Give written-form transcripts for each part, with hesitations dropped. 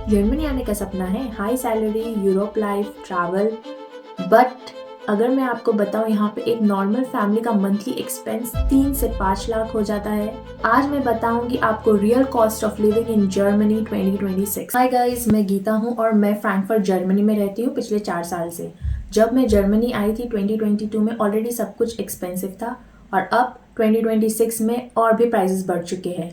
Germany आने का सपना है, high salary, Europe life, travel. But अगर मैं आपको बताऊं, यहाँ पे एक नॉर्मल फैमिली का मंथली एक्सपेंस 3 से 5 लाख हो जाता है। आज मैं बताऊंगी आपको real cost of living in Germany 2026। Hi guys, मैं गीता हूँ और मैं फ्रैंकफर्ट जर्मनी में रहती हूँ पिछले 4 साल से। जब मैं जर्मनी आई थी 2022 में, ऑलरेडी सब कुछ एक्सपेंसिव था और अब 2026 में और भी प्राइसेस बढ़ चुके हैं।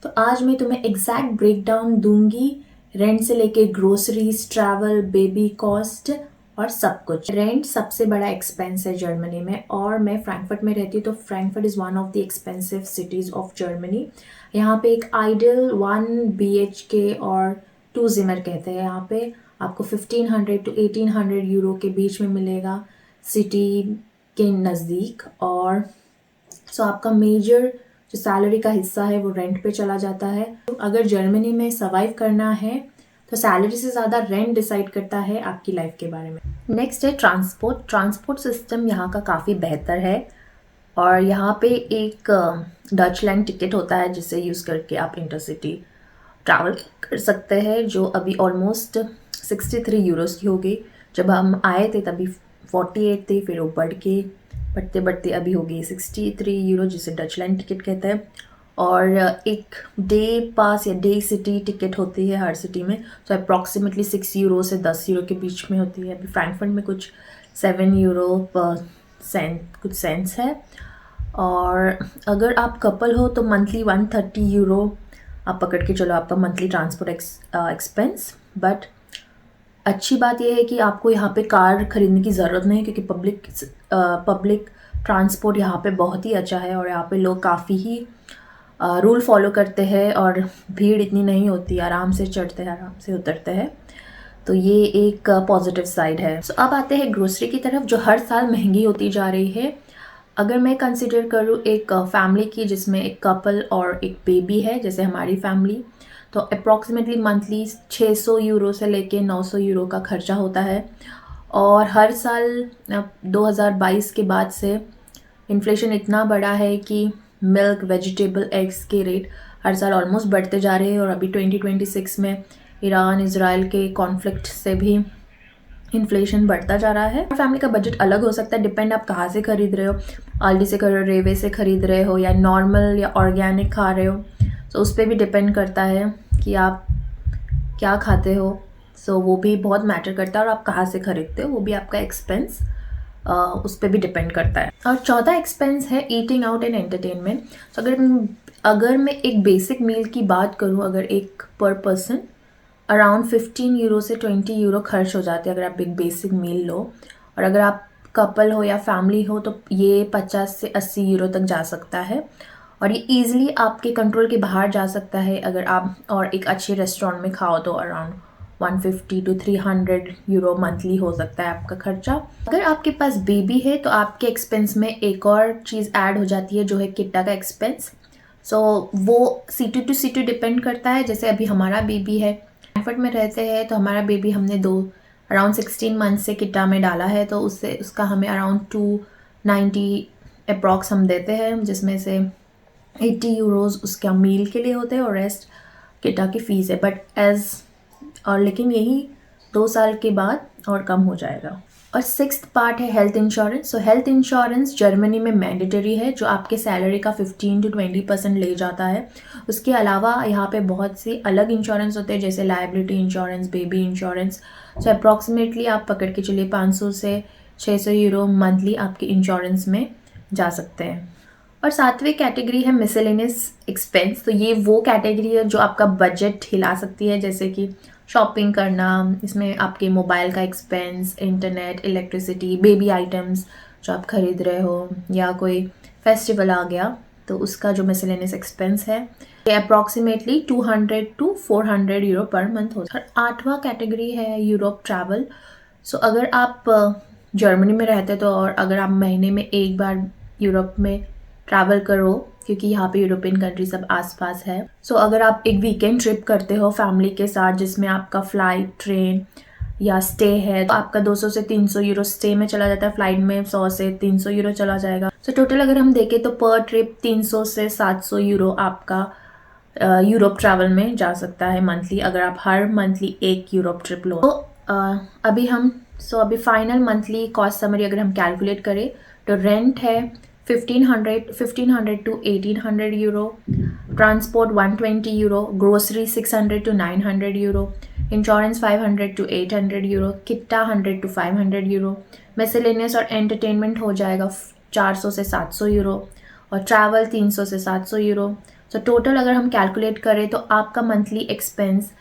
तो आज मैं तुम्हें एग्जैक्ट ब्रेकडाउन दूंगी, रेंट से लेके ग्रोसरीज, ट्रैवल, बेबी कॉस्ट और सब कुछ। रेंट सबसे बड़ा एक्सपेंस है जर्मनी में और मैं फ्रैंकफर्ट में रहती हूँ, तो Frankfurt is one of the expensive cities of Germany. यहाँ पे एक आइडल 1 BHK और 2 जिमर कहते हैं, यहाँ पे आपको 1500 to 1800 यूरो के बीच में मिलेगा सिटी के नज़दीक। और आपका मेजर जो सैलरी का हिस्सा है वो रेंट पे चला जाता है। तो अगर जर्मनी में सर्वाइव करना है तो सैलरी से ज़्यादा रेंट डिसाइड करता है आपकी लाइफ के बारे में। नेक्स्ट है ट्रांसपोर्ट। ट्रांसपोर्ट सिस्टम यहाँ का काफ़ी बेहतर है और यहाँ पे एक डच लैंड टिकट होता है जिसे यूज़ करके आप इंटरसिटी ट्रैवल कर सकते हैं, जो अभी ऑलमोस्ट 63 यूरोस की होगी। जब हम आए थे तभी 48 थे, फिर वो बढ़ते बढ़ते अभी हो गई 63 यूरो, जिसे डच लैंड टिकट कहते हैं। और एक डे पास या डे सिटी टिकट होती है हर सिटी में, तो अप्रॉक्सीमेटली 6 यूरो से 10 यूरो के बीच में होती है। अभी फ्रैंकफर्ट में कुछ 7 यूरो पर कुछ सेंट्स है। और अगर आप कपल हो तो मंथली 130 यूरो आप पकड़ के चलो आपका मंथली ट्रांसपोर्ट एक्सपेंस। बट अच्छी बात यह है कि आपको यहाँ पे कार खरीदने की ज़रूरत नहीं, क्योंकि पब्लिक ट्रांसपोर्ट यहाँ पे बहुत ही अच्छा है और यहाँ पे लोग काफ़ी ही रूल फॉलो करते हैं और भीड़ इतनी नहीं होती, आराम से चढ़ते हैं, आराम से उतरते हैं। तो ये एक पॉजिटिव साइड है। सो अब आते हैं ग्रोसरी की तरफ, जो हर साल महंगी होती जा रही है। अगर मैं कंसिडर करूँ एक फैमिली की जिसमें एक कपल और एक बेबी है, जैसे हमारी फैमिली, तो अप्रॉक्सीमेटली मंथली 600 यूरो से लेके 900 यूरो का खर्चा होता है। और हर साल 2022 के बाद से इन्फ्लेशन इतना बढ़ा है कि मिल्क, वेजिटेबल, एग्स के रेट हर साल ऑलमोस्ट बढ़ते जा रहे हैं। और अभी 2026 में ईरान इजराइल के कॉन्फ्लिक्ट से भी इन्फ्लेशन बढ़ता जा रहा है। फैमिली का बजट अलग हो सकता है, डिपेंड आप कहाँ से खरीद रहे हो, आल्डी से खरीद रहे हो, रेवे से खरीद रहे हो, या नॉर्मल या ऑर्गेनिक खा रहे हो। तो उस पर भी डिपेंड करता है कि आप क्या खाते हो। सो वो भी बहुत मैटर करता है, और आप कहाँ से खरीदते हो वो भी आपका एक्सपेंस उस पर भी डिपेंड करता है। और चौथा एक्सपेंस है ईटिंग आउट एंड एंटरटेनमेंट। तो अगर मैं एक बेसिक मील की बात करूँ, अगर एक पर पर्सन अराउंड 15 यूरो से 20 यूरो खर्च हो जाते हैं अगर आप एक बेसिक मील लो। और अगर आप कपल हो या फैमिली हो तो ये 50 से 80 यूरो तक जा सकता है। और ये ईजिली आपके कंट्रोल के बाहर जा सकता है अगर आप और एक अच्छे रेस्टोरेंट में खाओ, तो अराउंड 150 to 300 यूरो मंथली हो सकता है आपका खर्चा। अगर आपके पास बेबी है तो आपके एक्सपेंस में एक और चीज़ ऐड हो जाती है, जो है किट्टा का एक्सपेंस। सो वो सिटी टू सिटी डिपेंड करता है। जैसे अभी हमारा बेबी है, फ्रैंकफर्ट में रहते हैं, तो हमारा बेबी हमने अराउंड 16 मंथ से किट्टा में डाला है, तो उसका हमें अराउंड 290 अप्रॉक्स हम देते हैं, जिसमें से 80 यूरोज़ उसका मील के लिए होते हैं और रेस्ट किट्टा की फ़ीस है। लेकिन यही 2 साल के बाद और कम हो जाएगा। और 6th पार्ट है हेल्थ इंश्योरेंस। सो हेल्थ इंश्योरेंस जर्मनी में मैंडेटरी है, जो आपके सैलरी का 15 to 20% ले जाता है। उसके अलावा यहाँ पे बहुत सी अलग इंश्योरेंस होते हैं, जैसे लायबिलिटी इंश्योरेंस, बेबी इंश्योरेंस। सो अप्रॉक्सीमेटली आप पकड़ के चलिए 500 से 600 यूरो मंथली आपके इंश्योरेंस में जा सकते हैं। और 7वीं कैटेगरी है मिसलेनियस एक्सपेंस। तो ये वो कैटेगरी है जो आपका बजट हिला सकती है, जैसे कि शॉपिंग करना, इसमें आपके मोबाइल का expense, internet, electricity, baby items जो आप खरीद रहे हो, या कोई फेस्टिवल आ गया तो उसका जो मिसलेनियस एक्सपेंस है, ये approximately 200 to 400 euro per month होता है। 8वां कैटेगरी है यूरोप ट्रैवल। सो अगर आप जर्मनी में रहते हो तो, और अगर आप महीने में एक बार यूरोप में ट्रैवल करो, क्योंकि यहाँ पे यूरोपियन कंट्री सब आसपास है। सो अगर आप एक वीकेंड ट्रिप करते हो फैमिली के साथ, जिसमें आपका फ्लाइट, ट्रेन या स्टे है, तो आपका 200 से 300 यूरो स्टे में चला जाता है, फ्लाइट में 100 से 300 यूरो चला जाएगा। सो टोटल अगर हम देखें तो पर ट्रिप 300 से 700 यूरो आपका यूरोप ट्रैवल में जा सकता है मंथली, अगर आप हर मंथली एक यूरोप ट्रिप लो। तो अभी फाइनल मंथली कॉस्ट समरी अगर हम कैलकुलेट करें तो रेंट है 1500 to 1800 euro, transport 120 euro, grocery 600 to 900 euro, insurance 500 to 800 euro, किट्टा 100 to 500 यूरो, मिसलेनियस और एंटरटेनमेंट हो जाएगा 400 से 700 यूरो, और ट्रैवल 300 से 700 यूरो। तो टोटल अगर हम कैलकुलेट करें तो आपका मंथली एक्सपेंस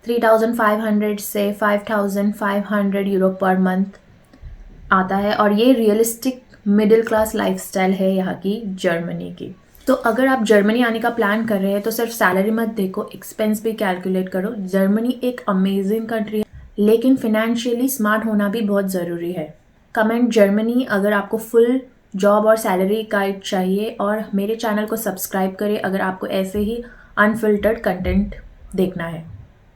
3500 से 5500 यूरो पर मंथ आता है, और ये रियलिस्टिक मिडिल क्लास लाइफस्टाइल है यहाँ की जर्मनी की। तो अगर आप जर्मनी आने का प्लान कर रहे हैं तो सिर्फ सैलरी मत देखो, एक्सपेंस भी कैलकुलेट करो। जर्मनी एक अमेजिंग कंट्री है, लेकिन फिनेंशियली स्मार्ट होना भी बहुत ज़रूरी है। कमेंट जर्मनी अगर आपको फुल जॉब और सैलरी गाइड चाहिए, और मेरे चैनल को सब्सक्राइब करें अगर आपको ऐसे ही अनफिल्टर्ड कंटेंट देखना है।